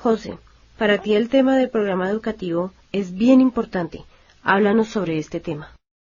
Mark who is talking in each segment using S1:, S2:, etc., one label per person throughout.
S1: José, para ti el tema del programa educativo es bien importante. Háblanos sobre este tema.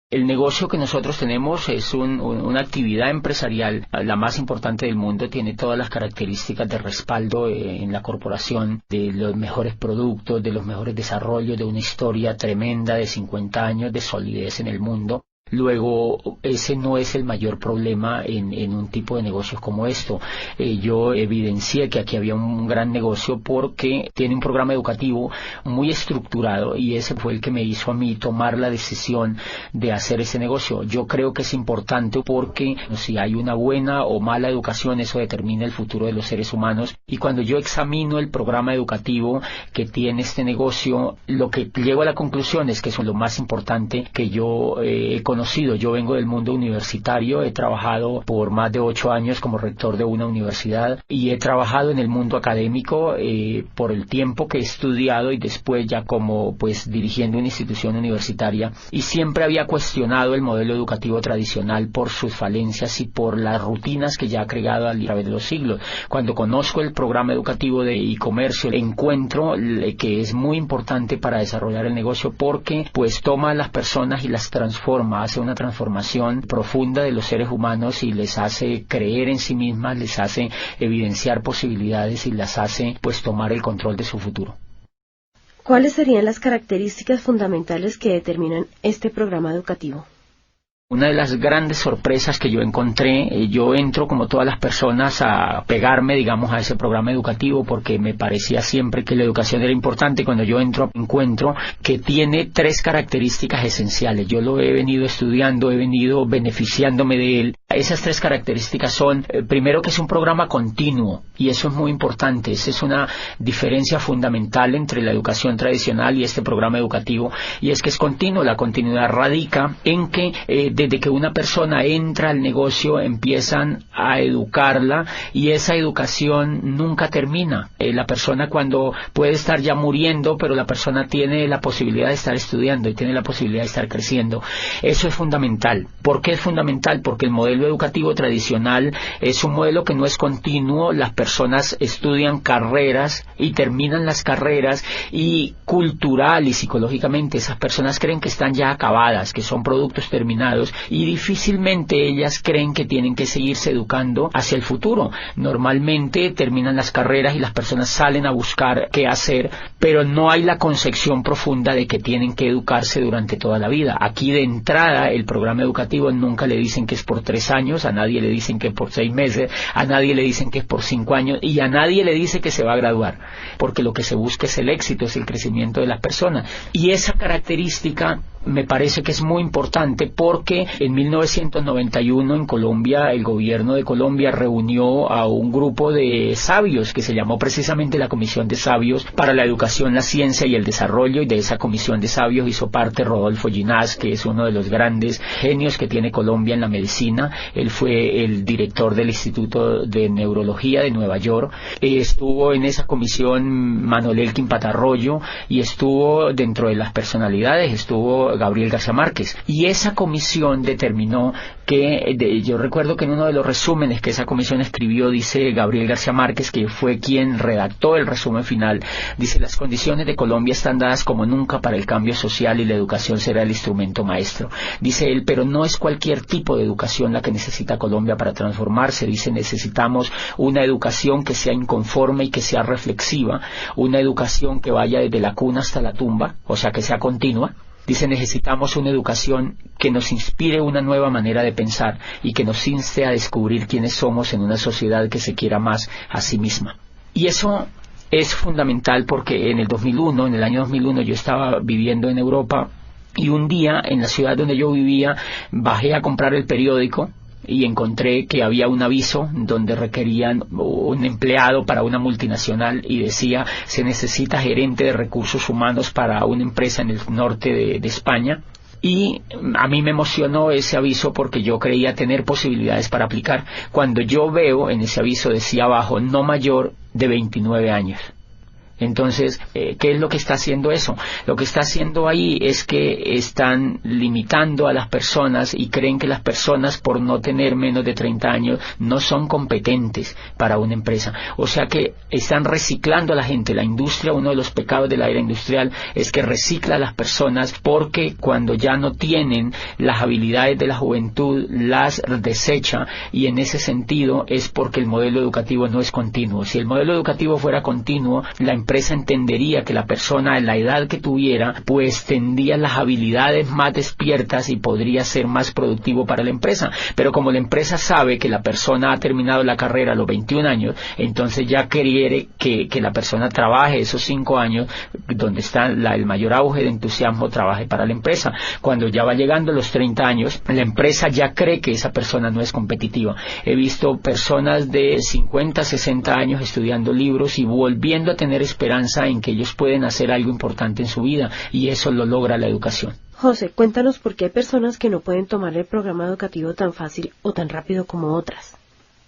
S2: El negocio que nosotros tenemos es una actividad empresarial, la más importante del mundo, tiene todas las características de respaldo en la corporación, de los mejores productos, de los mejores desarrollos, de una historia tremenda de 50 años de solidez en el mundo. Luego, ese no es el mayor problema en un tipo de negocios como esto. Yo evidencié que aquí había un gran negocio porque tiene un programa educativo muy estructurado y ese fue el que me hizo a mí tomar la decisión de hacer ese negocio. Yo creo que es importante porque si hay una buena o mala educación, eso determina el futuro de los seres humanos. Y cuando yo examino el programa educativo que tiene este negocio, lo que llego a la conclusión es que eso es lo más importante que yo he conocido. Yo vengo del mundo universitario, he trabajado por más de 8 años como rector de una universidad y he trabajado en el mundo académico por el tiempo que he estudiado y después ya como dirigiendo una institución universitaria, y siempre había cuestionado el modelo educativo tradicional por sus falencias y por las rutinas que ya ha creado a través de los siglos. Cuando conozco el programa educativo de e-comercio, encuentro que es muy importante para desarrollar el negocio porque toma a las personas y las transforma, hace una transformación profunda de los seres humanos y les hace creer en sí mismas, les hace evidenciar posibilidades y las hace tomar el control de su futuro.
S1: ¿Cuáles serían las características fundamentales que determinan este programa educativo?
S2: Una de las grandes sorpresas que yo encontré, yo entro como todas las personas a pegarme, digamos, a ese programa educativo porque me parecía siempre que la educación era importante. Cuando yo entro, encuentro que tiene 3 características esenciales. Yo lo he venido estudiando, he venido beneficiándome de él. Esas 3 características son, primero, que es un programa continuo, y eso es muy importante. Esa es una diferencia fundamental entre la educación tradicional y este programa educativo, y es que es continuo. La continuidad radica en que desde que una persona entra al negocio empiezan a educarla y esa educación nunca termina. La persona cuando puede estar ya muriendo, pero la persona tiene la posibilidad de estar estudiando y tiene la posibilidad de estar creciendo. Eso es fundamental. ¿Por qué es fundamental? Porque el modelo educativo tradicional es un modelo que no es continuo. Las personas estudian carreras y terminan las carreras, y cultural y psicológicamente esas personas creen que están ya acabadas, que son productos terminados, y difícilmente ellas creen que tienen que seguirse educando hacia el futuro. Normalmente terminan las carreras y las personas salen a buscar qué hacer, pero no hay la concepción profunda de que tienen que educarse durante toda la vida. Aquí de entrada el programa educativo nunca le dicen que es por 3 años, a nadie le dicen que es por 6 meses, a nadie le dicen que es por 5 años y a nadie le dice que se va a graduar, porque lo que se busca es el éxito, es el crecimiento de las personas. Y esa característica me parece que es muy importante porque en 1991 en Colombia, el gobierno de Colombia reunió a un grupo de sabios que se llamó precisamente la Comisión de Sabios para la Educación, la Ciencia y el Desarrollo, y de esa Comisión de Sabios hizo parte Rodolfo Ginás, que es uno de los grandes genios que tiene Colombia en la medicina. Él fue el director del Instituto de Neurología de Nueva York. Estuvo en esa comisión Manuel Elkin Patarroyo, y estuvo dentro de las personalidades, estuvo Gabriel García Márquez, y esa comisión determinó que, yo recuerdo que en uno de los resúmenes que esa comisión escribió, dice Gabriel García Márquez, que fue quien redactó el resumen final, dice: las condiciones de Colombia están dadas como nunca para el cambio social y la educación será el instrumento maestro. Dice él, pero no es cualquier tipo de educación la que necesita Colombia para transformarse. Dice, necesitamos una educación que sea inconforme y que sea reflexiva, una educación que vaya desde la cuna hasta la tumba, o sea, que sea continua. Dice, necesitamos una educación que nos inspire una nueva manera de pensar y que nos inste a descubrir quiénes somos en una sociedad que se quiera más a sí misma. Y eso es fundamental porque en el año 2001 yo estaba viviendo en Europa, y un día en la ciudad donde yo vivía bajé a comprar el periódico y encontré que había un aviso donde requerían un empleado para una multinacional y decía: se necesita gerente de recursos humanos para una empresa en el norte de España. Y a mí me emocionó ese aviso porque yo creía tener posibilidades para aplicar. Cuando yo veo en ese aviso decía abajo: no mayor de 29 años. Entonces, ¿qué es lo que está haciendo eso? Lo que está haciendo ahí es que están limitando a las personas y creen que las personas, por no tener menos de 30 años, no son competentes para una empresa. O sea que están reciclando a la gente. La industria, uno de los pecados de la era industrial es que recicla a las personas, porque cuando ya no tienen las habilidades de la juventud, las desecha, y en ese sentido es porque el modelo educativo no es continuo. Si el modelo educativo fuera continuo, la empresa entendería que la persona en la edad que tuviera pues tendría las habilidades más despiertas y podría ser más productivo para la empresa. Pero como la empresa sabe que la persona ha terminado la carrera a los 21 años, entonces ya quiere que la persona trabaje esos 5 años donde está el mayor auge de entusiasmo, trabaje para la empresa. Cuando ya va llegando a los 30 años, la empresa ya cree que esa persona no es competitiva. He visto personas de 50, 60 años estudiando libros y volviendo a tener esperanza en que ellos pueden hacer algo importante en su vida, y eso lo logra la educación.
S1: José, cuéntanos por qué hay personas que no pueden tomar el programa educativo tan fácil o tan rápido como otras.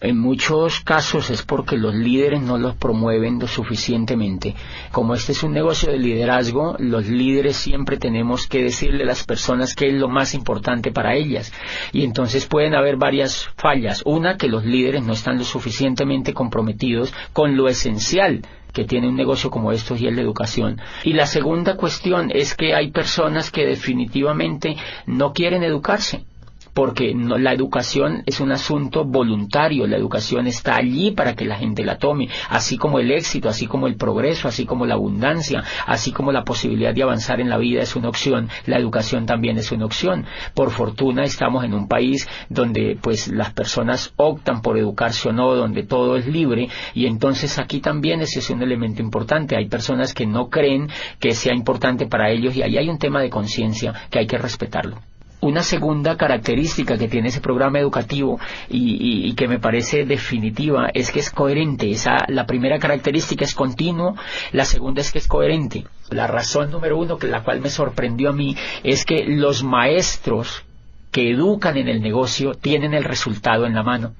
S2: En muchos casos es porque los líderes no los promueven lo suficientemente. Como este es un negocio de liderazgo, los líderes siempre tenemos que decirle a las personas qué es lo más importante para ellas. Y entonces pueden haber varias fallas. Una, que los líderes no están lo suficientemente comprometidos con lo esencial que tiene un negocio como estos, y es la educación. Y la segunda cuestión es que hay personas que definitivamente no quieren educarse, porque la educación es un asunto voluntario. La educación está allí para que la gente la tome, así como el éxito, así como el progreso, así como la abundancia, así como la posibilidad de avanzar en la vida es una opción, la educación también es una opción. Por fortuna estamos en un país donde pues las personas optan por educarse o no, donde todo es libre, y entonces aquí también ese es un elemento importante. Hay personas que no creen que sea importante para ellos, y ahí hay un tema de conciencia que hay que respetarlo. Una segunda característica que tiene ese programa educativo y que me parece definitiva es que es coherente. La primera característica es continuo, la segunda es que es coherente. La razón número uno, la cual me sorprendió a mí, es que los maestros que educan en el negocio tienen el resultado en la mano.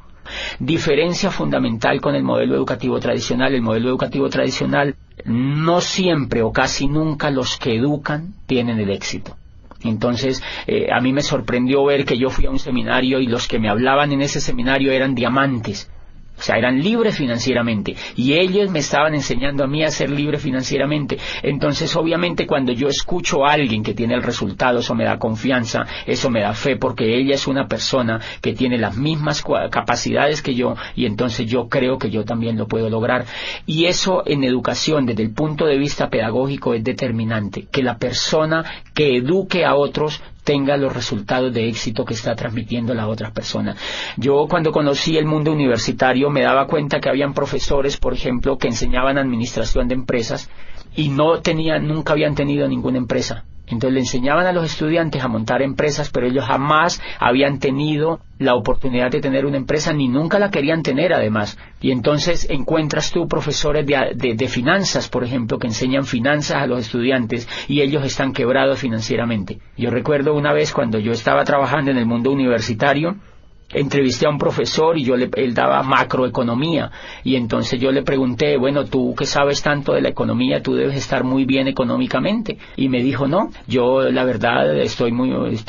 S2: Diferencia fundamental con el modelo educativo tradicional. El modelo educativo tradicional, no siempre o casi nunca los que educan tienen el éxito. Entonces, a mí me sorprendió ver que yo fui a un seminario y los que me hablaban en ese seminario eran diamantes. O sea, eran libres financieramente, y ellos me estaban enseñando a mí a ser libre financieramente. Entonces, obviamente, cuando yo escucho a alguien que tiene el resultado, eso me da confianza, eso me da fe, porque ella es una persona que tiene las mismas capacidades que yo, y entonces yo creo que yo también lo puedo lograr. Y eso en educación, desde el punto de vista pedagógico, es determinante, que la persona que eduque a otros tenga los resultados de éxito que está transmitiendo la otra persona. Yo, cuando conocí el mundo universitario, me daba cuenta que habían profesores, por ejemplo, que enseñaban administración de empresas y nunca habían tenido ninguna empresa. Entonces le enseñaban a los estudiantes a montar empresas, pero ellos jamás habían tenido la oportunidad de tener una empresa, ni nunca la querían tener además. Y entonces encuentras tú profesores de finanzas, por ejemplo, que enseñan finanzas a los estudiantes y ellos están quebrados financieramente. Yo recuerdo una vez cuando yo estaba trabajando en el mundo universitario, entrevisté a un profesor y él daba macroeconomía, y entonces yo le pregunté, bueno, tú que sabes tanto de la economía, tú debes estar muy bien económicamente, y me dijo, no, yo la verdad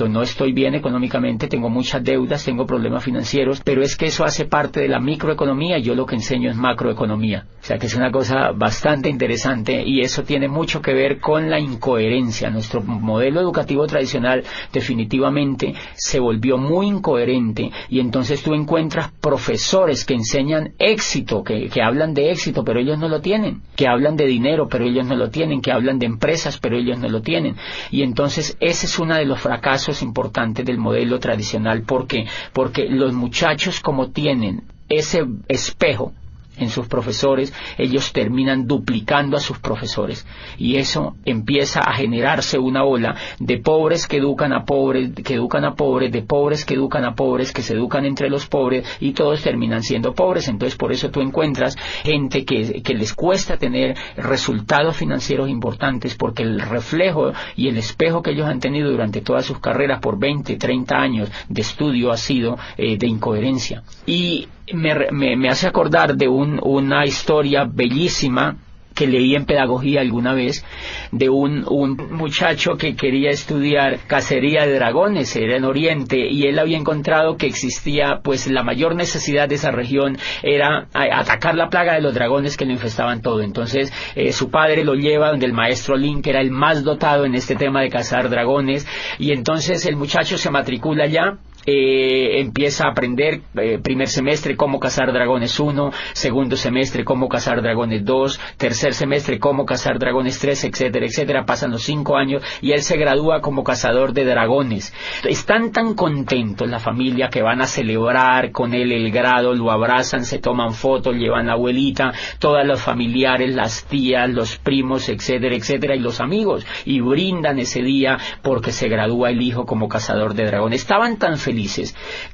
S2: no estoy bien económicamente, tengo muchas deudas, tengo problemas financieros, pero es que eso hace parte de la microeconomía y yo lo que enseño es macroeconomía. O sea que es una cosa bastante interesante, y eso tiene mucho que ver con la incoherencia. Nuestro modelo educativo tradicional definitivamente se volvió muy incoherente, y entonces tú encuentras profesores que enseñan éxito, que hablan de éxito, pero ellos no lo tienen, que hablan de dinero, pero ellos no lo tienen, que hablan de empresas, pero ellos no lo tienen. Y entonces ese es uno de los fracasos importantes del modelo tradicional. ¿Por qué? Porque los muchachos, como tienen ese espejo en sus profesores, ellos terminan duplicando a sus profesores, y eso empieza a generarse una ola de pobres que educan a pobres, que educan a pobres, de pobres que educan a pobres, que se educan entre los pobres, y todos terminan siendo pobres. Entonces por eso tú encuentras gente que les cuesta tener resultados financieros importantes, porque el reflejo y el espejo que ellos han tenido durante todas sus carreras por 20, 30 años de estudio ha sido de incoherencia. Y me hace acordar de una historia bellísima que leí en pedagogía alguna vez de un muchacho que quería estudiar cacería de dragones, era en Oriente, y él había encontrado que existía, pues la mayor necesidad de esa región era atacar la plaga de los dragones que lo infestaban todo. Entonces su padre lo lleva donde el maestro Lin, que era el más dotado en este tema de cazar dragones, y entonces el muchacho se matricula allá. Empieza a aprender primer semestre cómo cazar dragones 1, segundo semestre cómo cazar dragones 2, tercer semestre cómo cazar dragones 3, etcétera, etcétera. Pasan los 5 años y él se gradúa como cazador de dragones. Están tan contentos la familia que van a celebrar con él el grado, lo abrazan, se toman fotos, llevan la abuelita, todos los familiares, las tías, los primos, etcétera, etcétera, y los amigos, y brindan ese día porque se gradúa el hijo como cazador de dragones. Estaban tan felices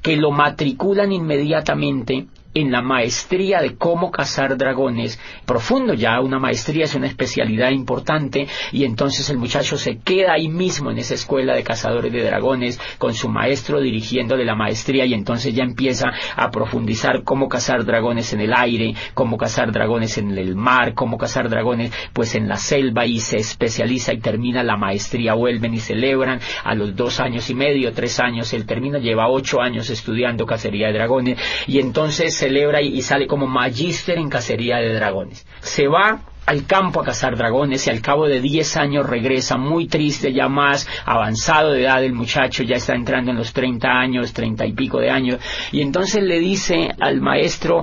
S2: que lo matriculan inmediatamente en la maestría de cómo cazar dragones, profundo ya, una maestría es una especialidad importante, y entonces el muchacho se queda ahí mismo en esa escuela de cazadores de dragones con su maestro dirigiéndole la maestría, y entonces ya empieza a profundizar cómo cazar dragones en el aire, cómo cazar dragones en el mar, cómo cazar dragones pues en la selva, y se especializa y termina la maestría. Vuelven y celebran a los 2 años y medio, 3 años, él termina, lleva 8 años estudiando cacería de dragones, y entonces celebra y sale como magíster en cacería de dragones. Se va al campo a cazar dragones y al cabo de 10 años regresa muy triste, ya más avanzado de edad el muchacho, ya está entrando en los 30 años, 30 y pico de años, y entonces le dice al maestro,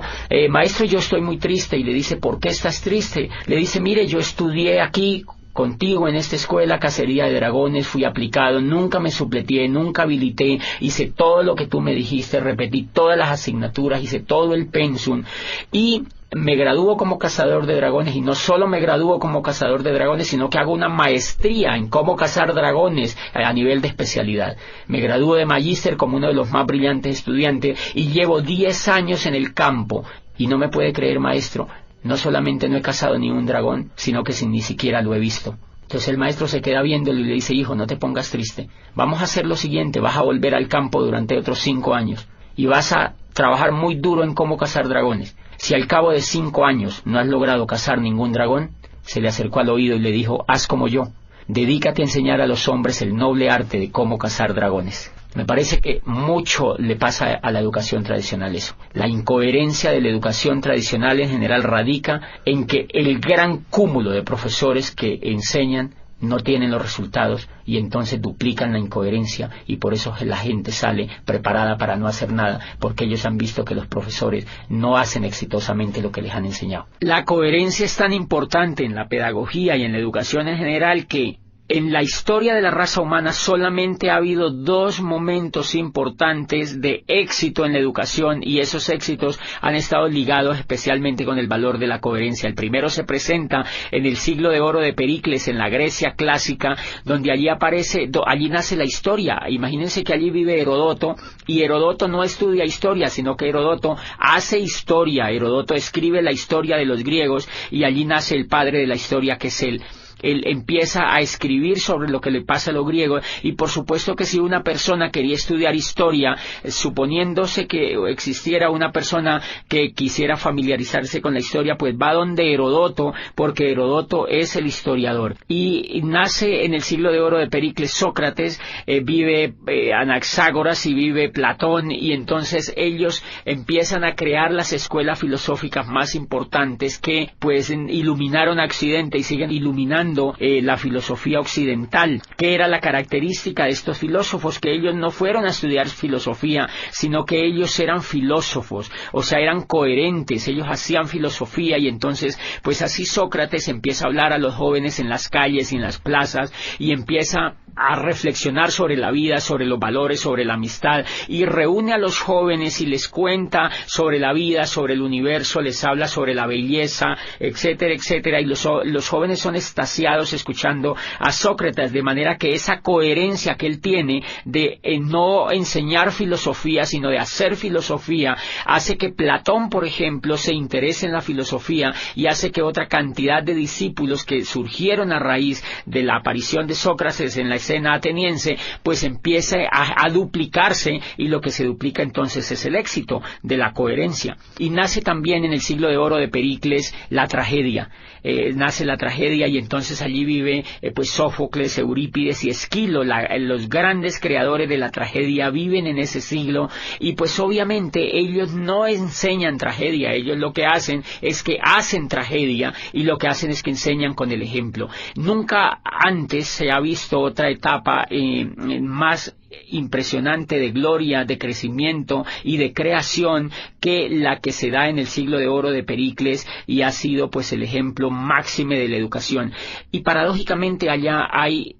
S2: maestro, yo estoy muy triste, y le dice, ¿por qué estás triste? Le dice, mire, yo estudié aquí contigo en esta escuela cacería de dragones, fui aplicado, nunca me supleteé, nunca habilité, hice todo lo que tú me dijiste, repetí todas las asignaturas, hice todo el pensum, y me gradúo como cazador de dragones, y no solo me gradúo como cazador de dragones, sino que hago una maestría en cómo cazar dragones a nivel de especialidad. Me gradúo de magíster como uno de los más brillantes estudiantes, y llevo 10 años en el campo, y no me puede creer, maestro, no solamente no he cazado ni un dragón, sino que ni siquiera lo he visto. Entonces el maestro se queda viéndolo y le dice, hijo, no te pongas triste, vamos a hacer lo siguiente, vas a volver al campo durante otros 5 años, y vas a trabajar muy duro en cómo cazar dragones. Si al cabo de 5 años no has logrado cazar ningún dragón, se le acercó al oído y le dijo, haz como yo, dedícate a enseñar a los hombres el noble arte de cómo cazar dragones. Me parece que mucho le pasa a la educación tradicional eso. La incoherencia de la educación tradicional en general radica en que el gran cúmulo de profesores que enseñan no tienen los resultados, y entonces duplican la incoherencia, y por eso la gente sale preparada para no hacer nada, porque ellos han visto que los profesores no hacen exitosamente lo que les han enseñado. La coherencia es tan importante en la pedagogía y en la educación en general que en la historia de la raza humana solamente ha habido 2 momentos importantes de éxito en la educación, y esos éxitos han estado ligados especialmente con el valor de la coherencia. El primero se presenta en el siglo de oro de Pericles, en la Grecia clásica, donde allí nace la historia. Imagínense que allí vive Herodoto, y Herodoto no estudia historia, sino que Herodoto hace historia. Herodoto escribe la historia de los griegos, y allí nace el padre de la historia, que es él. Él empieza a escribir sobre lo que le pasa a los griegos, y por supuesto que si una persona quería estudiar historia, suponiéndose que existiera una persona que quisiera familiarizarse con la historia, pues va donde Herodoto, porque Herodoto es el historiador. Y nace en el siglo de oro de Pericles Sócrates, vive Anaxágoras y vive Platón, y entonces ellos empiezan a crear las escuelas filosóficas más importantes que pues iluminaron a Occidente y siguen iluminando la filosofía occidental. ¿Qué era la característica de estos filósofos? Que ellos no fueron a estudiar filosofía, sino que ellos eran filósofos, o sea, eran coherentes, ellos hacían filosofía, y entonces, pues así Sócrates empieza a hablar a los jóvenes en las calles y en las plazas, y empieza a reflexionar sobre la vida, sobre los valores, sobre la amistad, y reúne a los jóvenes y les cuenta sobre la vida, sobre el universo, les habla sobre la belleza, etcétera, etcétera, y los jóvenes son extasiados escuchando a Sócrates, de manera que esa coherencia que él tiene de no enseñar filosofía, sino de hacer filosofía, hace que Platón, por ejemplo, se interese en la filosofía, y hace que otra cantidad de discípulos que surgieron a raíz de la aparición de Sócrates en la escena ateniense, pues empieza a duplicarse, y lo que se duplica entonces es el éxito de la coherencia. Y nace también en el siglo de oro de Pericles la tragedia. Nace la tragedia, y entonces allí vive pues Sófocles, Eurípides y Esquilo, los grandes creadores de la tragedia viven en ese siglo, y pues obviamente ellos no enseñan tragedia, ellos lo que hacen es que hacen tragedia, y lo que hacen es que enseñan con el ejemplo. Nunca antes se ha visto otra etapa más impresionante de gloria, de crecimiento y de creación que la que se da en el siglo de oro de Pericles, y ha sido pues el ejemplo máxime de la educación. Y paradójicamente allá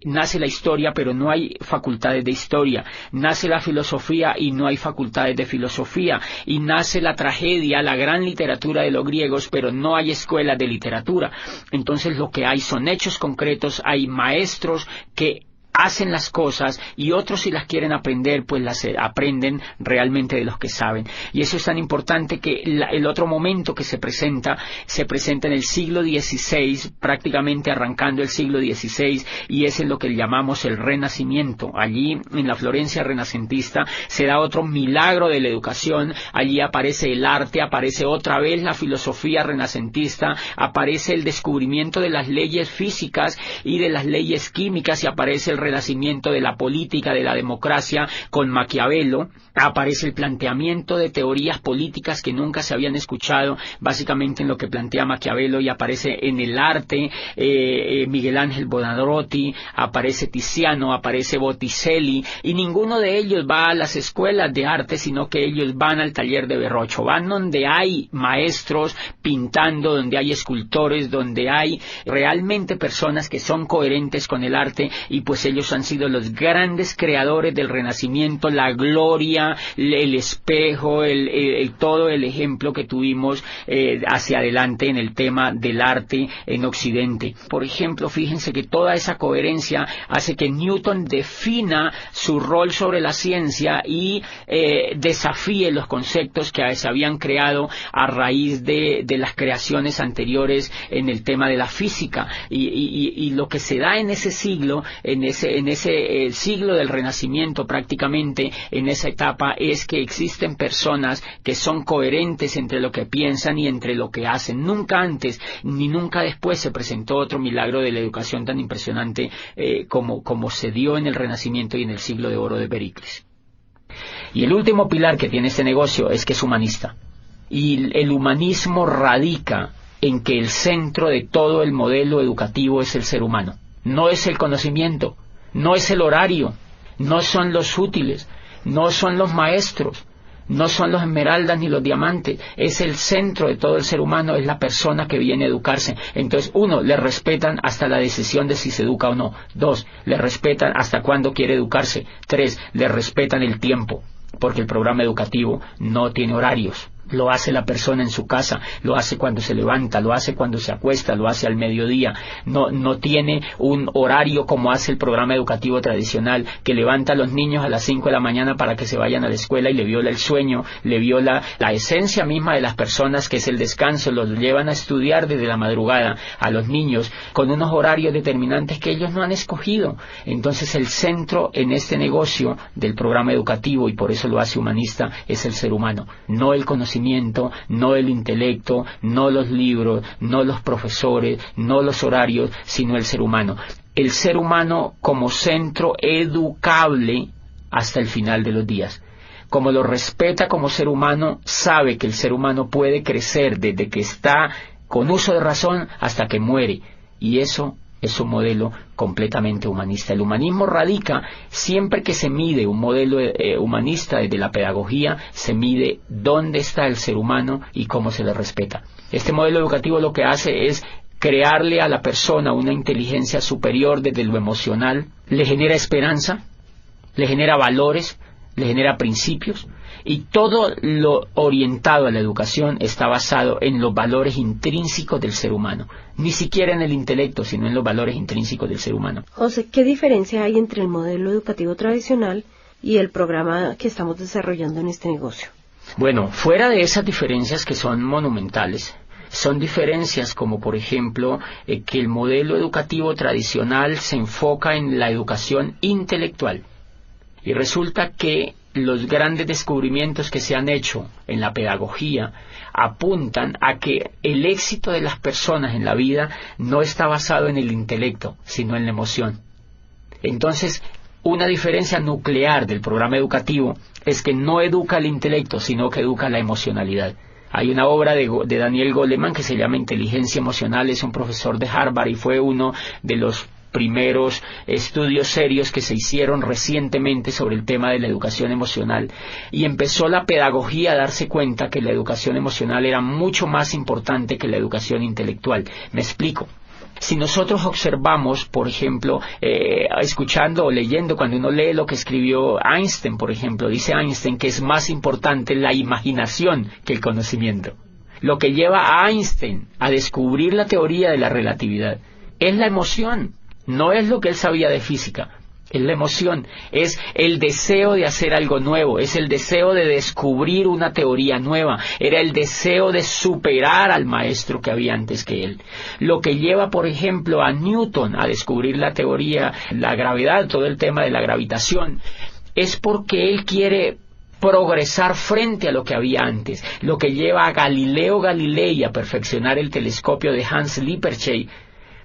S2: nace la historia, pero no hay facultades de historia, nace la filosofía y no hay facultades de filosofía, y nace la tragedia, la gran literatura de los griegos, pero no hay escuelas de literatura. Entonces lo que hay son hechos concretos, hay maestros que hacen las cosas, y otros, si las quieren aprender, pues las aprenden realmente de los que saben. Y eso es tan importante que el otro momento que se presenta en el siglo XVI, prácticamente arrancando el siglo XVI, y es en lo que llamamos el Renacimiento. Allí, en la Florencia renacentista, se da otro milagro de la educación. Allí aparece el arte, aparece otra vez la filosofía renacentista, aparece el descubrimiento de las leyes físicas y de las leyes químicas, y aparece el renacimiento de la política, de la democracia con Maquiavelo. Aparece el planteamiento de teorías políticas que nunca se habían escuchado, básicamente en lo que plantea Maquiavelo, y aparece en el arte Miguel Ángel Buonarroti, aparece Tiziano, aparece Botticelli, y ninguno de ellos va a las escuelas de arte, sino que ellos van al taller de Verrocchio, van donde hay maestros pintando, donde hay escultores, donde hay realmente personas que son coherentes con el arte, y pues ellos han sido los grandes creadores del Renacimiento, la gloria, el espejo, todo el ejemplo que tuvimos hacia adelante en el tema del arte en Occidente. Por ejemplo, fíjense que toda esa coherencia hace que Newton defina su rol sobre la ciencia y desafíe los conceptos que se habían creado a raíz de las creaciones anteriores en el tema de la física. Y lo que se da en ese siglo, en ese siglo del Renacimiento, prácticamente en esa etapa, es que existen personas que son coherentes entre lo que piensan y entre lo que hacen. Nunca antes ni nunca después se presentó otro milagro de la educación tan impresionante como se dio en el Renacimiento y en el siglo de oro de Pericles. Y el último pilar que tiene este negocio es que es humanista. Y el humanismo radica en que el centro de todo el modelo educativo es el ser humano. No es el conocimiento, no es el horario, no son los útiles, no son los maestros, no son los esmeraldas ni los diamantes, es el centro de todo el ser humano, es la persona que viene a educarse. Entonces, uno, le respetan hasta la decisión de si se educa o no. Dos, le respetan hasta cuándo quiere educarse. Tres, le respetan el tiempo, porque el programa educativo no tiene horarios. Lo hace la persona en su casa, lo hace cuando se levanta, lo hace cuando se acuesta, lo hace al mediodía. No tiene un horario como hace el programa educativo tradicional, que levanta a los niños a las 5 de la mañana para que se vayan a la escuela y le viola el sueño, le viola la esencia misma de las personas, que es el descanso. Los llevan a estudiar desde la madrugada a los niños con unos horarios determinantes que ellos no han escogido. Entonces el centro en este negocio del programa educativo, y por eso lo hace humanista, es el ser humano, no el conocimiento, no el intelecto, no los libros, no los profesores, no los horarios, sino el ser humano. El ser humano como centro educable hasta el final de los días. Como lo respeta como ser humano, sabe que el ser humano puede crecer desde que está con uso de razón hasta que muere. Y eso es un modelo completamente humanista. El humanismo radica, siempre que se mide un modelo humanista desde la pedagogía, se mide dónde está el ser humano y cómo se le respeta. Este modelo educativo lo que hace es crearle a la persona una inteligencia superior desde lo emocional, le genera esperanza, le genera valores, le genera principios, y todo lo orientado a la educación está basado en los valores intrínsecos del ser humano, ni siquiera en el intelecto, sino en los valores intrínsecos del ser humano.
S1: José, ¿qué diferencia hay entre el modelo educativo tradicional y el programa que estamos desarrollando en este negocio?
S2: Bueno, fuera de esas diferencias que son monumentales, Son diferencias como, por ejemplo, que el modelo educativo tradicional se enfoca en la educación intelectual. Y resulta que los grandes descubrimientos que se han hecho en la pedagogía apuntan a que el éxito de las personas en la vida no está basado en el intelecto, sino en la emoción. Entonces, una diferencia nuclear del programa educativo es que no educa el intelecto, sino que educa la emocionalidad. Hay una obra de Daniel Goleman que se llama Inteligencia Emocional, es un profesor de Harvard y fue uno de los primeros estudios serios que se hicieron recientemente sobre el tema de la educación emocional, y empezó la pedagogía a darse cuenta que la educación emocional era mucho más importante que la educación intelectual. Me explico. Si nosotros observamos, por ejemplo, escuchando o leyendo, cuando uno lee lo que escribió Einstein, por ejemplo, dice Einstein que es más importante la imaginación que el conocimiento. Lo que lleva a Einstein a descubrir la teoría de la relatividad es la emoción. No es lo que él sabía de física, es la emoción, es el deseo de hacer algo nuevo, es el deseo de descubrir una teoría nueva, era el deseo de superar al maestro que había antes que él. Lo que lleva, por ejemplo, a Newton a descubrir la teoría, la gravedad, todo el tema de la gravitación, es porque él quiere progresar frente a lo que había antes. Lo que lleva a Galileo Galilei a perfeccionar el telescopio de Hans Lippershey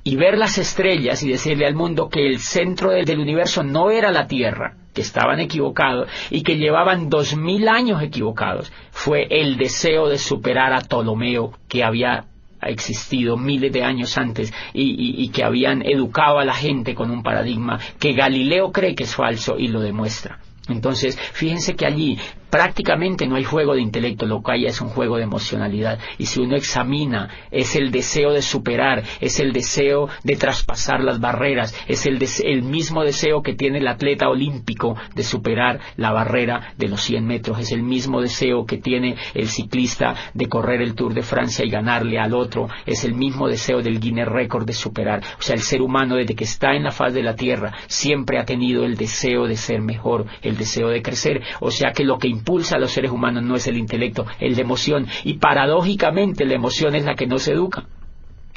S2: y ver las estrellas y decirle al mundo que el centro del universo no era la Tierra, que estaban equivocados y que llevaban 2000 años equivocados, fue el deseo de superar a Ptolomeo, que había existido miles de años antes y que habían educado a la gente con un paradigma que Galileo cree que es falso y lo demuestra. Entonces, fíjense que allí prácticamente no hay juego de intelecto, lo que hay es un juego de emocionalidad. Y si uno examina, es el deseo de superar, es el deseo de traspasar las barreras, es el mismo deseo que tiene el atleta olímpico de superar la barrera de los 100 metros, es el mismo deseo que tiene el ciclista de correr el Tour de Francia y ganarle al otro, es el mismo deseo del Guinness Record de superar. O sea, el ser humano desde que está en la faz de la Tierra siempre ha tenido el deseo de ser mejor, el deseo de crecer. O sea que lo que impulsa a los seres humanos no es el intelecto, es la emoción, y paradójicamente la emoción es la que no se educa.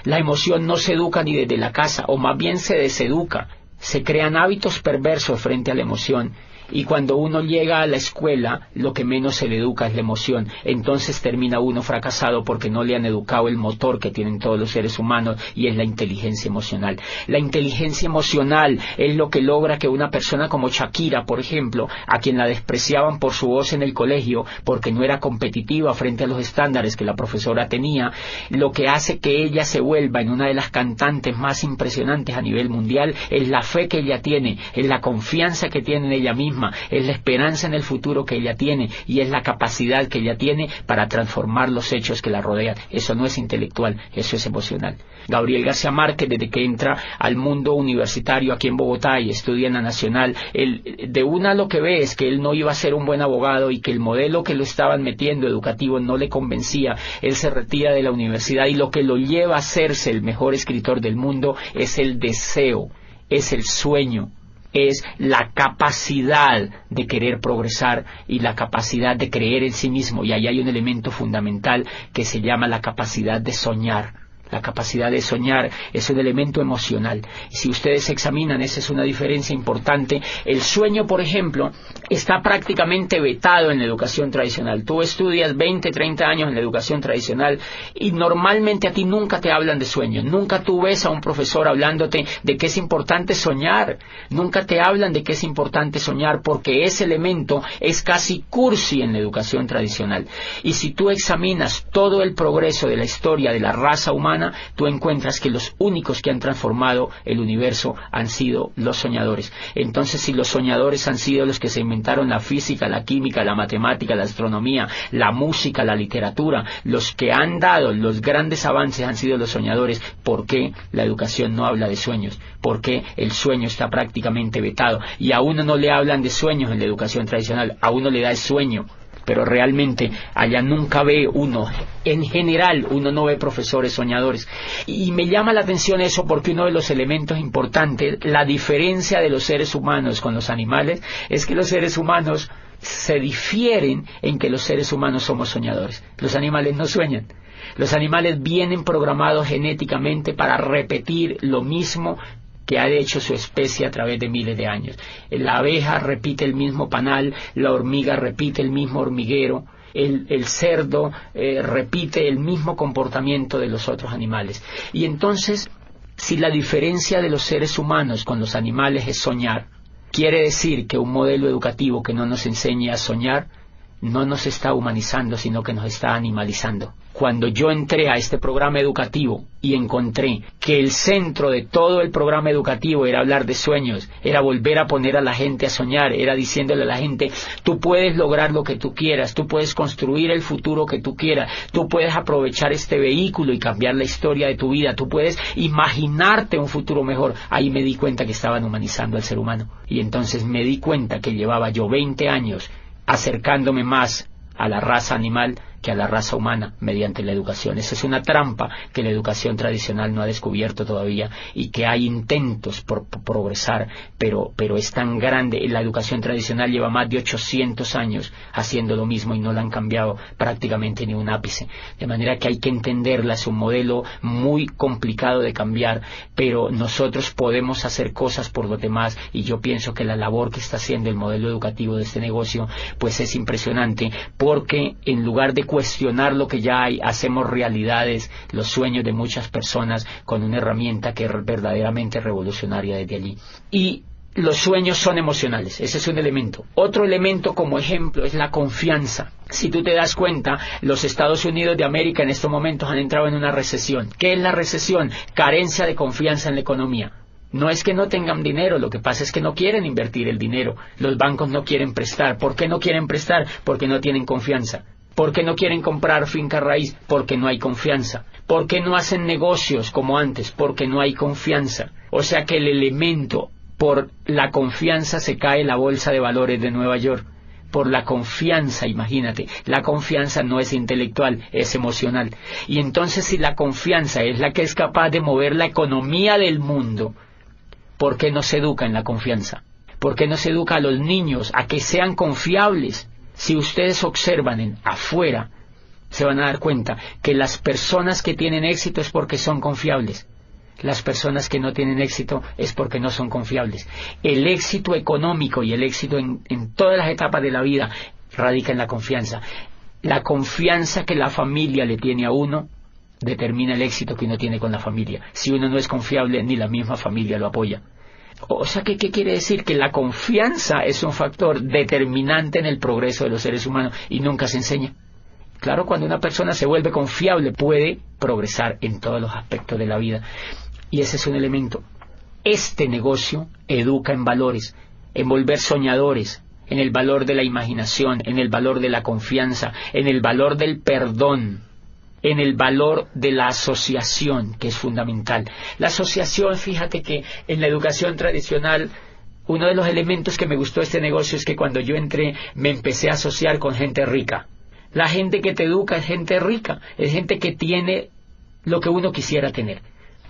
S2: La emoción no se educa ni desde la casa, o más bien se deseduca. Se crean hábitos perversos frente a la emoción, y cuando uno llega a la escuela lo que menos se le educa es la emoción. Entonces termina uno fracasado porque no le han educado el motor que tienen todos los seres humanos, y es la inteligencia emocional. La inteligencia emocional es lo que logra que una persona como Shakira, por ejemplo, a quien la despreciaban por su voz en el colegio porque no era competitiva frente a los estándares que la profesora tenía, lo que hace que ella se vuelva en una de las cantantes más impresionantes a nivel mundial es la fe que ella tiene, es la confianza que tiene en ella misma, es la esperanza en el futuro que ella tiene, y es la capacidad que ella tiene para transformar los hechos que la rodean. Eso no es intelectual, eso es emocional. Gabriel García Márquez, desde que entra al mundo universitario aquí en Bogotá y estudia en la Nacional, de una lo que ve es que él no iba a ser un buen abogado y que el modelo que lo estaban metiendo educativo no le convencía. Él se retira de la universidad, y lo que lo lleva a hacerse el mejor escritor del mundo es el deseo, es el sueño, es la capacidad de querer progresar y la capacidad de creer en sí mismo. Y ahí hay un elemento fundamental que se llama la capacidad de soñar. La capacidad de soñar es un elemento emocional. Y si ustedes examinan, esa es una diferencia importante. El sueño, por ejemplo, está prácticamente vetado en la educación tradicional. Tú estudias 20, 30 años en la educación tradicional y normalmente a ti nunca te hablan de sueños. Nunca tú ves a un profesor hablándote de que es importante soñar. Nunca te hablan de que es importante soñar, porque ese elemento es casi cursi en la educación tradicional. Y si tú examinas todo el progreso de la historia de la raza humana, tú encuentras que los únicos que han transformado el universo han sido los soñadores. Entonces, si los soñadores han sido los que se inventaron la física, la química, la matemática, la astronomía, la música, la literatura, los que han dado los grandes avances han sido los soñadores, ¿por qué la educación no habla de sueños? ¿Por qué el sueño está prácticamente vetado? Y a uno no le hablan de sueños en la educación tradicional, a uno le da el sueño, pero realmente allá nunca ve uno, en general uno no ve profesores soñadores. Y me llama la atención eso porque uno de los elementos importantes, la diferencia de los seres humanos con los animales, es que los seres humanos se difieren en que los seres humanos somos soñadores. Los animales no sueñan. Los animales vienen programados genéticamente para repetir lo mismo que ha hecho su especie a través de miles de años. La abeja repite el mismo panal, la hormiga repite el mismo hormiguero, el cerdo repite el mismo comportamiento de los otros animales. Y entonces, si la diferencia de los seres humanos con los animales es soñar, quiere decir que un modelo educativo que no nos enseñe a soñar no nos está humanizando, sino que nos está animalizando. Cuando yo entré a este programa educativo y encontré que el centro de todo el programa educativo era hablar de sueños, era volver a poner a la gente a soñar, era diciéndole a la gente, tú puedes lograr lo que tú quieras, tú puedes construir el futuro que tú quieras, tú puedes aprovechar este vehículo y cambiar la historia de tu vida, tú puedes imaginarte un futuro mejor. Ahí me di cuenta que estaban humanizando al ser humano. Y entonces me di cuenta que llevaba yo 20 años acercándome más a la raza animal que a la raza humana mediante la educación. Esa es una trampa que la educación tradicional no ha descubierto todavía y que hay intentos por progresar, pero es tan grande. La educación tradicional lleva más de 800 años haciendo lo mismo y no la han cambiado prácticamente ni un ápice. De manera que hay que entenderla, es un modelo muy complicado de cambiar, pero nosotros podemos hacer cosas por los demás y yo pienso que la labor que está haciendo el modelo educativo de este negocio pues es impresionante, porque en lugar de cuestionar lo que ya hay, hacemos realidades los sueños de muchas personas con una herramienta que es verdaderamente revolucionaria desde allí. Y los sueños son emocionales, ese es un elemento. Otro elemento como ejemplo es la confianza. Si tú te das cuenta, los Estados Unidos de América en estos momentos han entrado en una recesión. ¿Qué es la recesión? Carencia de confianza en la economía. No es que no tengan dinero, lo que pasa es que no quieren invertir el dinero. Los bancos no quieren prestar. ¿Por qué no quieren prestar? Porque no tienen confianza. ¿Por qué no quieren comprar finca raíz? Porque no hay confianza. ¿Por qué no hacen negocios como antes? Porque no hay confianza. O sea que el elemento, por la confianza se cae la bolsa de valores de Nueva York. Por la confianza, imagínate, la confianza no es intelectual, es emocional. Y entonces si la confianza es la que es capaz de mover la economía del mundo, ¿por qué no se educa en la confianza? ¿Por qué no se educa a los niños a que sean confiables? Si ustedes observan afuera, se van a dar cuenta que las personas que tienen éxito es porque son confiables. Las personas que no tienen éxito es porque no son confiables. El éxito económico y el éxito en todas las etapas de la vida radica en la confianza. La confianza que la familia le tiene a uno determina el éxito que uno tiene con la familia. Si uno no es confiable, ni la misma familia lo apoya. O sea, ¿qué quiere decir? Que la confianza es un factor determinante en el progreso de los seres humanos y nunca se enseña. Claro, cuando una persona se vuelve confiable puede progresar en todos los aspectos de la vida. Y ese es un elemento. Este negocio educa en valores, en volver soñadores, en el valor de la imaginación, en el valor de la confianza, en el valor del perdón, en el valor de la asociación, que es fundamental. La asociación, fíjate que en la educación tradicional, uno de los elementos que me gustó de este negocio es que cuando yo entré me empecé a asociar con gente rica. La gente que te educa es gente rica, es gente que tiene lo que uno quisiera tener.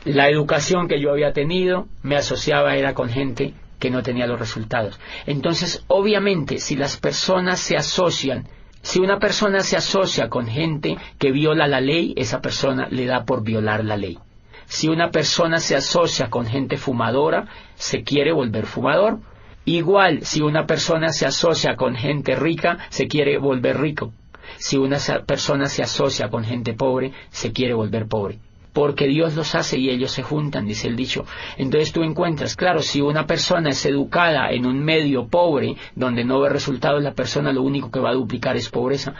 S2: La educación que yo había tenido me asociaba era con gente que no tenía los resultados. Entonces, obviamente, si las personas se asocian, si una persona se asocia con gente que viola la ley, esa persona le da por violar la ley. Si una persona se asocia con gente fumadora, se quiere volver fumador. Igual, si una persona se asocia con gente rica, se quiere volver rico. Si una persona se asocia con gente pobre, se quiere volver pobre. Porque Dios los hace y ellos se juntan, dice el dicho. Entonces tú encuentras, claro, si una persona es educada en un medio pobre, donde no ve resultados, la persona lo único que va a duplicar es pobreza.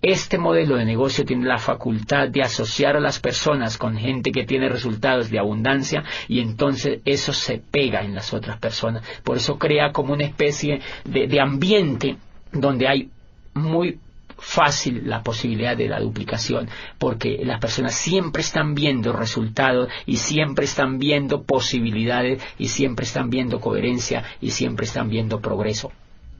S2: Este modelo de negocio tiene la facultad de asociar a las personas con gente que tiene resultados de abundancia y entonces eso se pega en las otras personas. Por eso crea como una especie de ambiente donde hay muy fácil la posibilidad de la duplicación, porque las personas siempre están viendo resultados y siempre están viendo posibilidades y siempre están viendo coherencia y siempre están viendo progreso.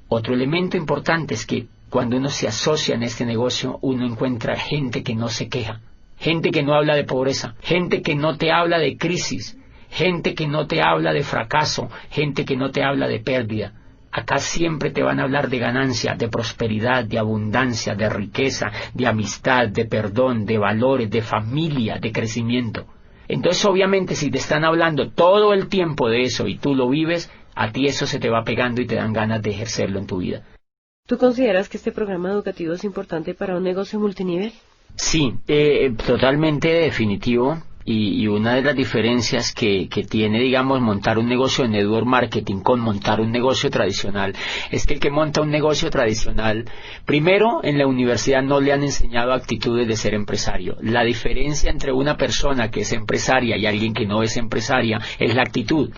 S2: Otro elemento importante es que cuando uno se asocia en este negocio, uno encuentra gente que no se queja, gente que no habla de pobreza, gente que no te habla de crisis, gente que no te habla de fracaso, gente que no te habla de pérdida. Acá siempre te van a hablar de ganancia, de prosperidad, de abundancia, de riqueza, de amistad, de perdón, de valores, de familia, de crecimiento. Entonces, obviamente, si te están hablando todo el tiempo de eso y tú lo vives, a ti eso se te va pegando y te dan ganas de ejercerlo en tu vida.
S1: ¿Tú consideras que este programa educativo es importante para un negocio multinivel?
S2: Sí, totalmente definitivo. Y una de las diferencias que tiene, digamos, montar un negocio de network marketing con montar un negocio tradicional, es que el que monta un negocio tradicional, primero, en la universidad no le han enseñado actitudes de ser empresario. La diferencia entre una persona que es empresaria y alguien que no es empresaria es la actitud.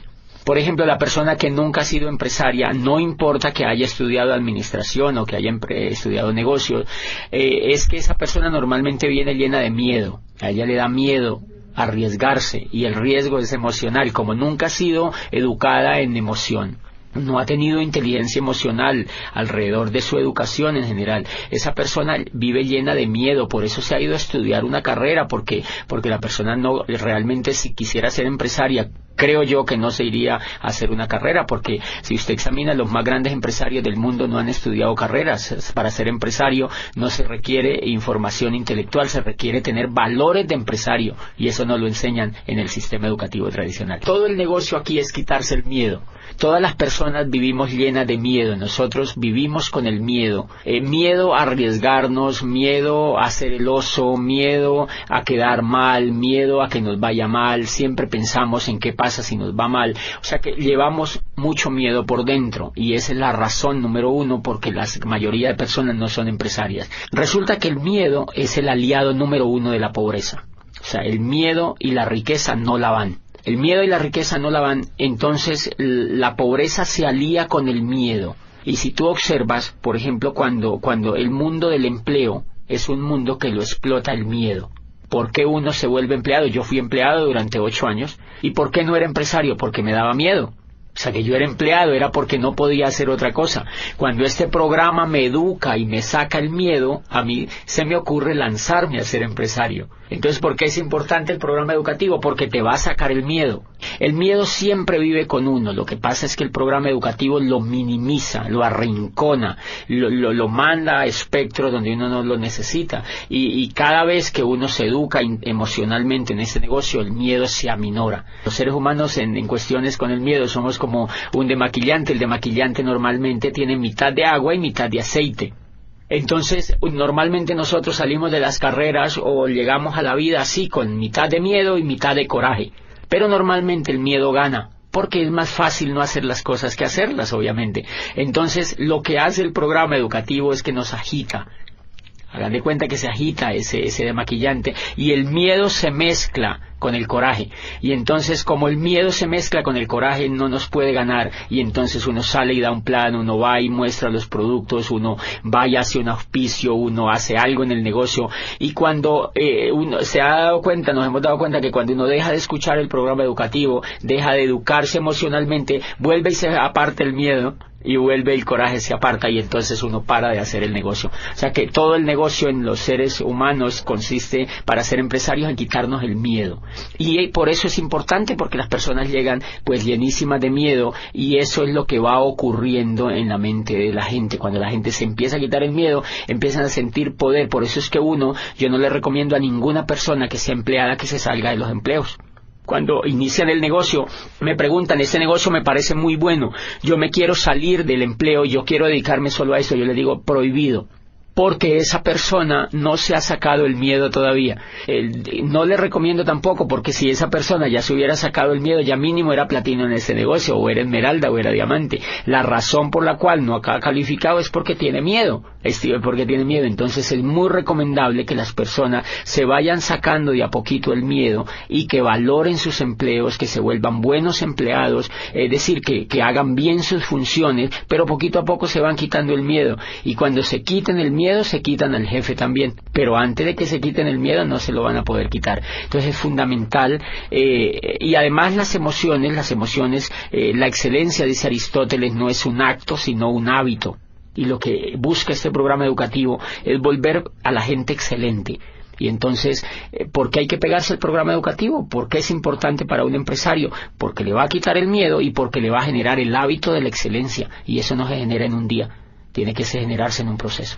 S2: Por ejemplo, la persona que nunca ha sido empresaria, no importa que haya estudiado administración o que haya estudiado negocios, es que esa persona normalmente viene llena de miedo. A ella le da miedo arriesgarse, y el riesgo es emocional. Como nunca ha sido educada en emoción, no ha tenido inteligencia emocional alrededor de su educación en general, esa persona vive llena de miedo. Por eso se ha ido a estudiar una carrera, porque la persona no realmente, si quisiera ser empresaria, creo yo que no se iría a hacer una carrera, porque si usted examina, los más grandes empresarios del mundo no han estudiado carreras. Para ser empresario no se requiere información intelectual, se requiere tener valores de empresario, y eso no lo enseñan en el sistema educativo tradicional. Todo el negocio aquí es quitarse el miedo. Todas las personas vivimos llenas de miedo, nosotros vivimos con el miedo, miedo a arriesgarnos, miedo a ser el oso, miedo a quedar mal, miedo a que nos vaya mal, siempre pensamos en qué pasa si nos va mal. O sea que llevamos mucho miedo por dentro, y esa es la razón número uno porque la mayoría de personas no son empresarias. Resulta que el miedo es el aliado número uno de la pobreza. O sea, el miedo y la riqueza no la van. El miedo y la riqueza no la van, entonces la pobreza se alía con el miedo. Y si tú observas, por ejemplo, cuando el mundo del empleo es un mundo que lo explota el miedo. ¿Por qué uno se vuelve empleado? Yo fui empleado durante 8 años. ¿Y por qué no era empresario? Porque me daba miedo. O sea, que yo era empleado era porque no podía hacer otra cosa. Cuando este programa me educa y me saca el miedo, a mí se me ocurre lanzarme a ser empresario. Entonces, ¿por qué es importante el programa educativo? Porque te va a sacar el miedo. El miedo siempre vive con uno. Lo que pasa es que el programa educativo lo minimiza, lo arrincona, lo manda a espectros donde uno no lo necesita. Y cada vez que uno se educa emocionalmente en ese negocio, el miedo se aminora. Los seres humanos en cuestiones con el miedo somos como un demaquillante. El demaquillante normalmente tiene mitad de agua y mitad de aceite. Entonces, normalmente nosotros salimos de las carreras o llegamos a la vida así, con mitad de miedo y mitad de coraje. Pero normalmente el miedo gana, porque es más fácil no hacer las cosas que hacerlas, obviamente. Entonces, lo que hace el programa educativo es que nos agita. Hagan de cuenta que se agita ese demaquillante, y el miedo se mezcla con el coraje, y entonces como el miedo se mezcla con el coraje no nos puede ganar, y entonces uno sale y da un plan, uno va y muestra los productos, uno va y hace un auspicio, uno hace algo en el negocio, y cuando uno se ha dado cuenta, nos hemos dado cuenta que cuando uno deja de escuchar el programa educativo, deja de educarse emocionalmente, vuelve y se aparta el miedo, y vuelve el coraje, se aparta, y entonces uno para de hacer el negocio. O sea que todo el negocio en los seres humanos consiste, para ser empresarios, en quitarnos el miedo. Y por eso es importante, porque las personas llegan pues llenísimas de miedo, y eso es lo que va ocurriendo en la mente de la gente. Cuando la gente se empieza a quitar el miedo, empiezan a sentir poder. Por eso es que yo no le recomiendo a ninguna persona que sea empleada que se salga de los empleos. Cuando inician el negocio, me preguntan, este negocio me parece muy bueno, yo me quiero salir del empleo, yo quiero dedicarme solo a eso. Yo le digo, prohibido, porque esa persona no se ha sacado el miedo todavía. No le recomiendo tampoco, porque si esa persona ya se hubiera sacado el miedo, ya mínimo era platino en ese negocio, o era esmeralda, o era diamante. La razón por la cual no ha calificado es porque tiene miedo. Entonces es muy recomendable que las personas se vayan sacando de a poquito el miedo, y que valoren sus empleos, que se vuelvan buenos empleados, es decir, que hagan bien sus funciones, pero poquito a poco se van quitando el miedo. Y cuando se quiten el miedo, se quitan al jefe también, pero antes de que se quiten el miedo no se lo van a poder quitar. Entonces es fundamental, y además las emociones, la excelencia, dice Aristóteles, no es un acto sino un hábito, y lo que busca este programa educativo es volver a la gente excelente. Y entonces, ¿por qué hay que pegarse al programa educativo? ¿Por qué es importante para un empresario? Porque le va a quitar el miedo y porque le va a generar el hábito de la excelencia. Y eso no se genera en un día, tiene que generarse en un proceso.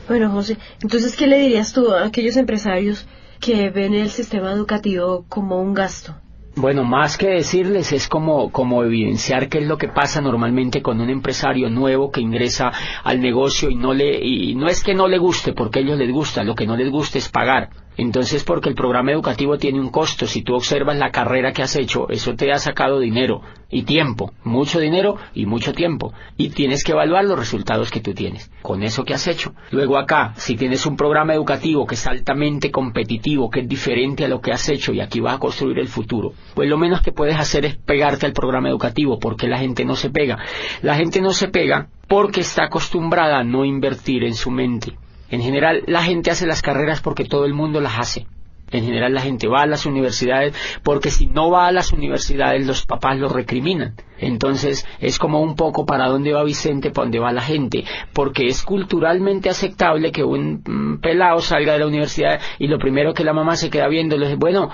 S1: Bueno, José, entonces, ¿qué le dirías tú a aquellos empresarios que ven el sistema educativo como un gasto?
S2: Bueno, más que decirles es como evidenciar qué es lo que pasa normalmente con un empresario nuevo que ingresa al negocio y no es que no le guste, porque a ellos les gusta, lo que no les gusta es pagar. Entonces, porque el programa educativo tiene un costo, si tú observas la carrera que has hecho, eso te ha sacado dinero y tiempo, mucho dinero y mucho tiempo, y tienes que evaluar los resultados que tú tienes con eso que has hecho. Luego acá, si tienes un programa educativo que es altamente competitivo, que es diferente a lo que has hecho y aquí vas a construir el futuro, pues lo menos que puedes hacer es pegarte al programa educativo, porque la gente no se pega. La gente no se pega porque está acostumbrada a no invertir en su mente. En general, la gente hace las carreras porque todo el mundo las hace. En general, la gente va a las universidades porque si no va a las universidades, los papás los recriminan. Entonces, es como un poco para dónde va Vicente, para dónde va la gente. Porque es culturalmente aceptable que un pelado salga de la universidad y lo primero que la mamá se queda viendo es, bueno,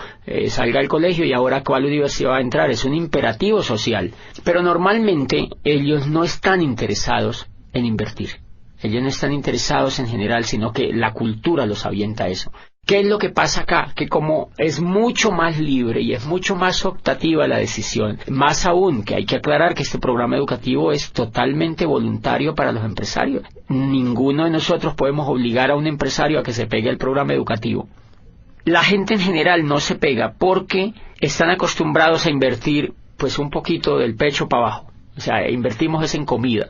S2: salga del colegio y ahora ¿cuál universidad va a entrar? Es un imperativo social. Pero normalmente, ellos no están interesados en invertir. Ellos no están interesados en general, sino que la cultura los avienta a eso. ¿Qué es lo que pasa acá? Que como es mucho más libre y es mucho más optativa la decisión, más aún que hay que aclarar que este programa educativo es totalmente voluntario para los empresarios. Ninguno de nosotros podemos obligar a un empresario a que se pegue al programa educativo. La gente en general no se pega porque están acostumbrados a invertir pues un poquito del pecho para abajo. O sea, invertimos es en comida.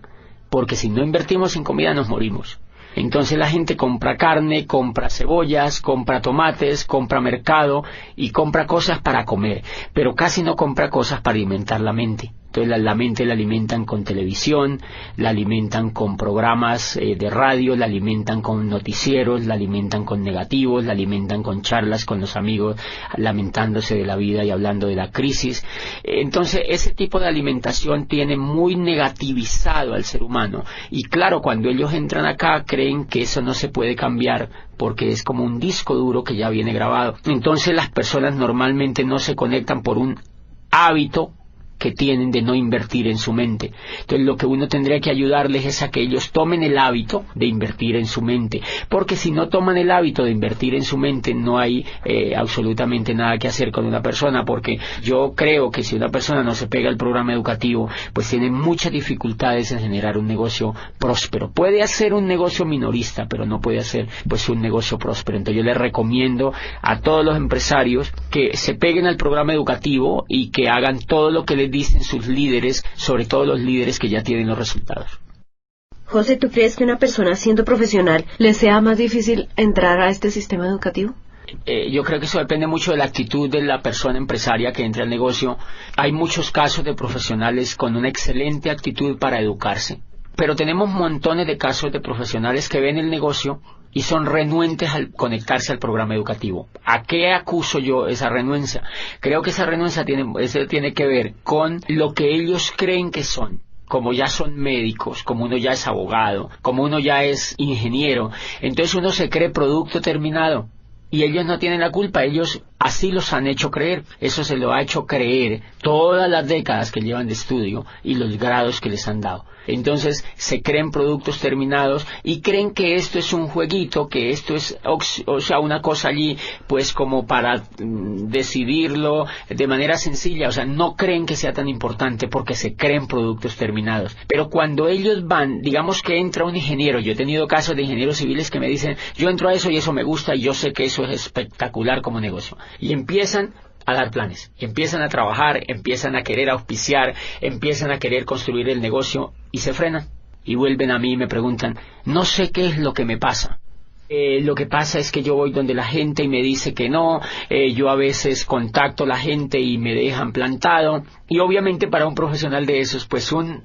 S2: Porque si no invertimos en comida nos morimos. Entonces la gente compra carne, compra cebollas, compra tomates, compra mercado y compra cosas para comer, pero casi no compra cosas para alimentar la mente. Entonces la mente la alimentan con televisión, la alimentan con programas de radio, la alimentan con noticieros, la alimentan con negativos, la alimentan con charlas con los amigos, lamentándose de la vida y hablando de la crisis. Entonces ese tipo de alimentación tiene muy negativizado al ser humano. Y claro, cuando ellos entran acá creen que eso no se puede cambiar porque es como un disco duro que ya viene grabado. Entonces las personas normalmente no se conectan por un hábito que tienen de no invertir en su mente. Entonces lo que uno tendría que ayudarles es a que ellos tomen el hábito de invertir en su mente, porque si no toman el hábito de invertir en su mente no hay absolutamente nada que hacer con una persona, porque yo creo que si una persona no se pega al programa educativo, pues tiene muchas dificultades en generar un negocio próspero. Puede hacer un negocio minorista, pero no puede hacer pues un negocio próspero. Entonces yo les recomiendo a todos los empresarios que se peguen al programa educativo y que hagan todo lo que les dicen sus líderes, sobre todo los líderes que ya tienen los resultados.
S1: José, ¿tú crees que una persona siendo profesional le sea más difícil entrar a este sistema educativo?
S2: Yo creo que eso depende mucho de la actitud de la persona empresaria que entre al negocio. Hay muchos casos de profesionales con una excelente actitud para educarse, pero tenemos montones de casos de profesionales que ven el negocio y son renuentes al conectarse al programa educativo. ¿A qué acuso yo esa renuencia? Creo que esa renuncia tiene que ver con lo que ellos creen que son. Como ya son médicos, como uno ya es abogado, como uno ya es ingeniero, entonces uno se cree producto terminado. Y ellos no tienen la culpa, ellos así los han hecho creer. Eso se lo ha hecho creer todas las décadas que llevan de estudio y los grados que les han dado. Entonces se creen productos terminados y creen que esto es un jueguito, que esto es una cosa allí pues como para decidirlo de manera sencilla. O sea, no creen que sea tan importante porque se creen productos terminados. Pero cuando ellos van, digamos que entra un ingeniero, yo he tenido casos de ingenieros civiles que me dicen, yo entro a eso y eso me gusta y yo sé que eso es espectacular como negocio. Y empiezan a dar planes, y empiezan a trabajar, empiezan a querer auspiciar, empiezan a querer construir el negocio y se frenan y vuelven a mí y me preguntan, no sé qué es lo que me pasa. Lo que pasa es que yo voy donde la gente y me dice que no, yo a veces contacto a la gente y me dejan plantado, y obviamente para un profesional de esos pues un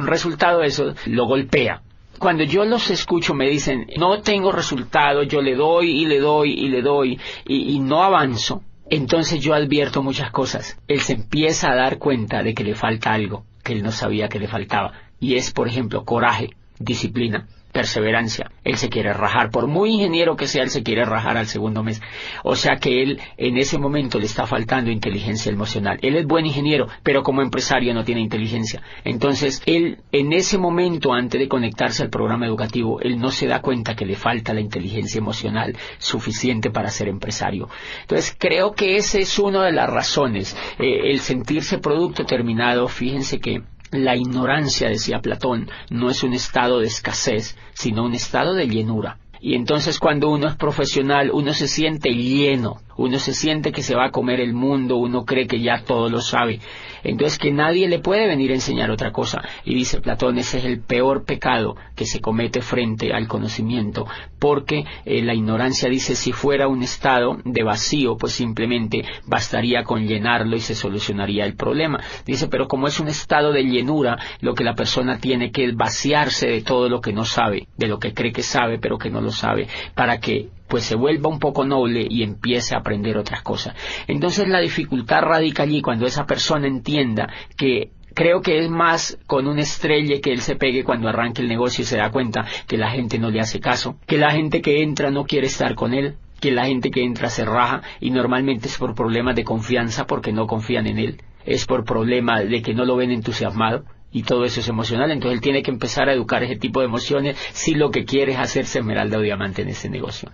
S2: resultado de eso lo golpea. Cuando yo los escucho me dicen, no tengo resultado, yo le doy y le doy y le doy y no avanzo, entonces yo advierto muchas cosas. Él se empieza a dar cuenta de que le falta algo que él no sabía que le faltaba, y es, por ejemplo, coraje, disciplina. perseverancia. Él se quiere rajar, por muy ingeniero que sea, él se quiere rajar al segundo mes. O sea que él en ese momento le está faltando inteligencia emocional. Él es buen ingeniero, pero como empresario no tiene inteligencia. Entonces él en ese momento, antes de conectarse al programa educativo, él no se da cuenta que le falta la inteligencia emocional suficiente para ser empresario. Entonces creo que esa es una de las razones. El sentirse producto terminado, fíjense que la ignorancia, decía Platón, no es un estado de escasez, sino un estado de llenura. Y entonces cuando uno es profesional, uno se siente lleno, uno se siente que se va a comer el mundo, uno cree que ya todo lo sabe. Entonces que nadie le puede venir a enseñar otra cosa. Y dice Platón, ese es el peor pecado que se comete frente al conocimiento, porque la ignorancia, dice, si fuera un estado de vacío, pues simplemente bastaría con llenarlo y se solucionaría el problema. Dice, pero como es un estado de llenura, lo que la persona tiene que es vaciarse de todo lo que no sabe, de lo que cree que sabe, pero que no lo sabe, para que pues se vuelva un poco noble y empiece a aprender otras cosas. Entonces la dificultad radica allí cuando esa persona entienda que creo que es más con un estrelle que él se pegue cuando arranque el negocio y se da cuenta que la gente no le hace caso, que la gente que entra no quiere estar con él, que la gente que entra se raja, y normalmente es por problemas de confianza porque no confían en él, es por problemas de que no lo ven entusiasmado. Y todo eso es emocional, entonces él tiene que empezar a educar ese tipo de emociones si lo que quiere es hacerse esmeralda o diamante en ese negocio.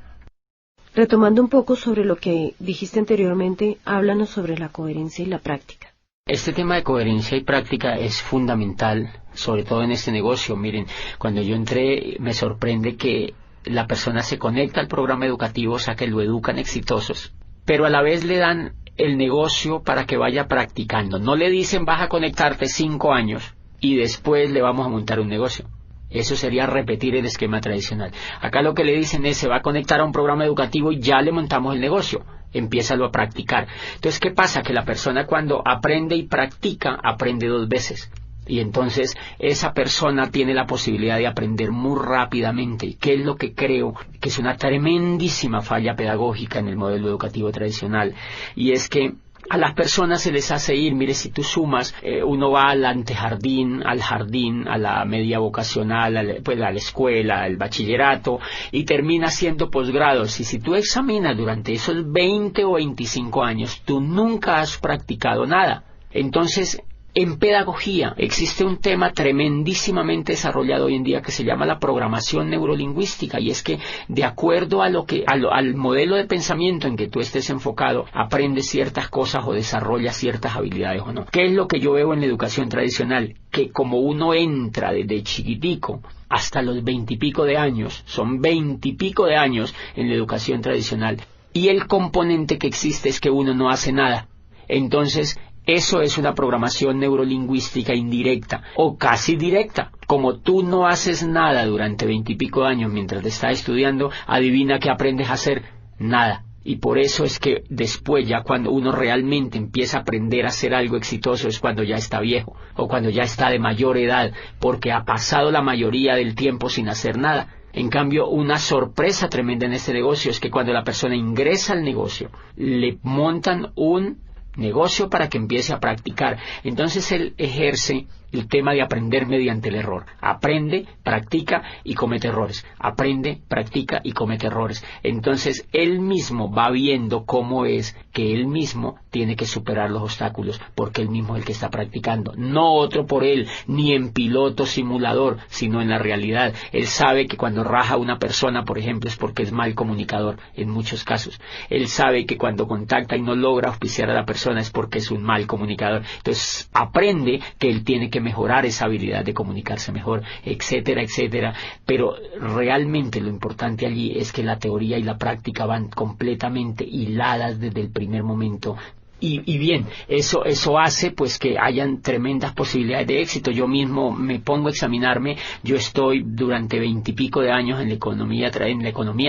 S1: Retomando un poco sobre lo que dijiste anteriormente, háblanos sobre la coherencia y la práctica.
S2: Este tema de coherencia y práctica es fundamental, sobre todo en este negocio. Miren, cuando yo entré me sorprende que la persona se conecta al programa educativo, o sea que lo educan exitosos, pero a la vez le dan el negocio para que vaya practicando. No le dicen vas a conectarte 5 años y después le vamos a montar un negocio. Eso sería repetir el esquema tradicional. Acá lo que le dicen es, se va a conectar a un programa educativo y ya le montamos el negocio. Empiézalo a practicar. Entonces, ¿qué pasa? Que la persona cuando aprende y practica, aprende 2 veces. Y entonces esa persona tiene la posibilidad de aprender muy rápidamente, que es lo que creo que es una tremendísima falla pedagógica en el modelo educativo tradicional. Y es que a las personas se les hace ir, mire, si tú sumas, uno va al antejardín, al jardín, a la media vocacional, a la escuela, al bachillerato, y termina haciendo posgrados. Y si tú examinas durante esos 20 o 25 años, tú nunca has practicado nada. Entonces, en pedagogía existe un tema tremendísimamente desarrollado hoy en día que se llama la programación neurolingüística, y es que de acuerdo a al modelo de pensamiento en que tú estés enfocado, aprendes ciertas cosas o desarrollas ciertas habilidades o no. ¿Qué es lo que yo veo en la educación tradicional? Que como uno entra desde chiquitico hasta los 20 y pico de años, son 20 y pico de años en la educación tradicional, y el componente que existe es que uno no hace nada. Entonces, eso es una programación neurolingüística indirecta o casi directa. Como tú no haces nada durante 20 y pico de años mientras te estás estudiando, adivina qué aprendes a hacer. Nada. Y por eso es que después, ya cuando uno realmente empieza a aprender a hacer algo exitoso, es cuando ya está viejo o cuando ya está de mayor edad, porque ha pasado la mayoría del tiempo sin hacer nada. En cambio, una sorpresa tremenda en este negocio es que cuando la persona ingresa al negocio, le montan un negocio para que empiece a practicar. Entonces él ejerce el tema de aprender mediante el error. Aprende, practica y comete errores. Aprende, practica y comete errores. Entonces él mismo va viendo cómo es que él mismo tiene que superar los obstáculos, porque él mismo es el que está practicando. No otro por él, ni en piloto simulador, sino en la realidad. Él sabe que cuando raja a una persona, por ejemplo, es porque es mal comunicador, en muchos casos. Él sabe que cuando contacta y no logra auspiciar a la persona es porque es un mal comunicador. Entonces aprende que él tiene que mejorar esa habilidad de comunicarse mejor, etcétera, etcétera. Pero realmente lo importante allí es que la teoría y la práctica van completamente hiladas desde el primer momento. Y bien, eso hace pues que hayan tremendas posibilidades de éxito. Yo mismo me pongo a examinarme. Yo estoy durante 20 y pico de años en la economía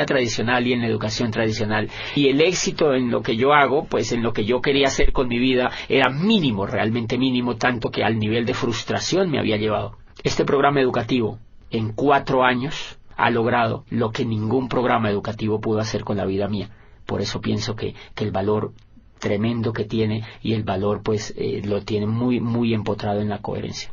S2: tradicional y en la educación tradicional, y el éxito en lo que yo hago, pues en lo que yo quería hacer con mi vida, era mínimo, realmente mínimo, tanto que al nivel de frustración me había llevado. Este programa educativo en 4 años ha logrado lo que ningún programa educativo pudo hacer con la vida mía. Por eso pienso que el valor tremendo que tiene, y el valor pues lo tiene muy muy empotrado en la coherencia.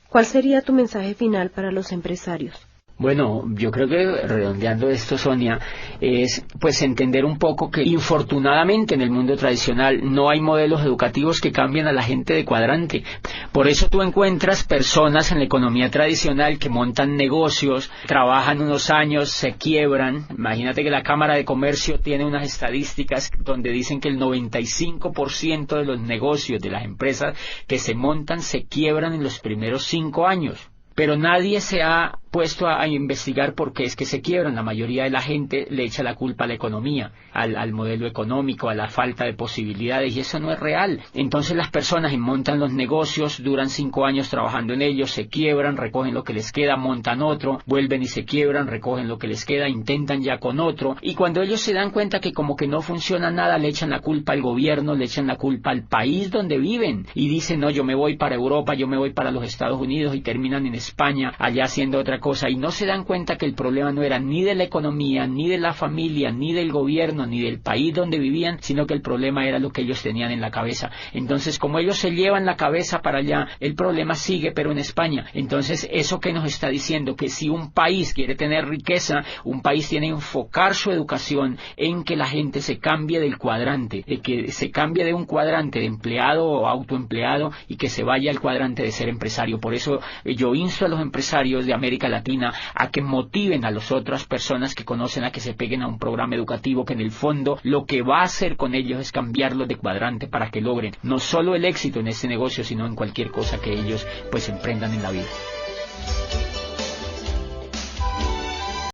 S1: ¿Cuál sería tu mensaje final para los empresarios?
S2: Bueno, yo creo que redondeando esto, Sonia, es pues entender un poco que infortunadamente en el mundo tradicional no hay modelos educativos que cambien a la gente de cuadrante. Por eso tú encuentras personas en la economía tradicional que montan negocios, trabajan unos años, se quiebran. Imagínate que la Cámara de Comercio tiene unas estadísticas donde dicen que el 95% de los negocios de las empresas que se montan se quiebran en los primeros 5 años. Pero nadie se ha puesto a investigar por qué es que se quiebran. La mayoría de la gente le echa la culpa a la economía, al modelo económico, a la falta de posibilidades, y eso no es real. Entonces las personas montan los negocios, duran 5 años trabajando en ellos, se quiebran, recogen lo que les queda, montan otro, vuelven y se quiebran, recogen lo que les queda, intentan ya con otro, y cuando ellos se dan cuenta que como que no funciona nada, le echan la culpa al gobierno, le echan la culpa al país donde viven, y dicen, no, yo me voy para Europa, yo me voy para los Estados Unidos, y terminan en España, allá haciendo otra cosa, y no se dan cuenta que el problema no era ni de la economía, ni de la familia, ni del gobierno, ni del país donde vivían, sino que el problema era lo que ellos tenían en la cabeza. Entonces, como ellos se llevan la cabeza para allá, el problema sigue, pero en España. Entonces, ¿eso qué nos está diciendo? Que si un país quiere tener riqueza, un país tiene que enfocar su educación en que la gente se cambie del cuadrante, de que se cambie de un cuadrante de empleado o autoempleado y que se vaya al cuadrante de ser empresario. Por eso yo insto a los empresarios de América Latina a que motiven a las otras personas que conocen a que se peguen a un programa educativo que en el fondo lo que va a hacer con ellos es cambiarlos de cuadrante para que logren no solo el éxito en este negocio, sino en cualquier cosa que ellos pues emprendan en la vida.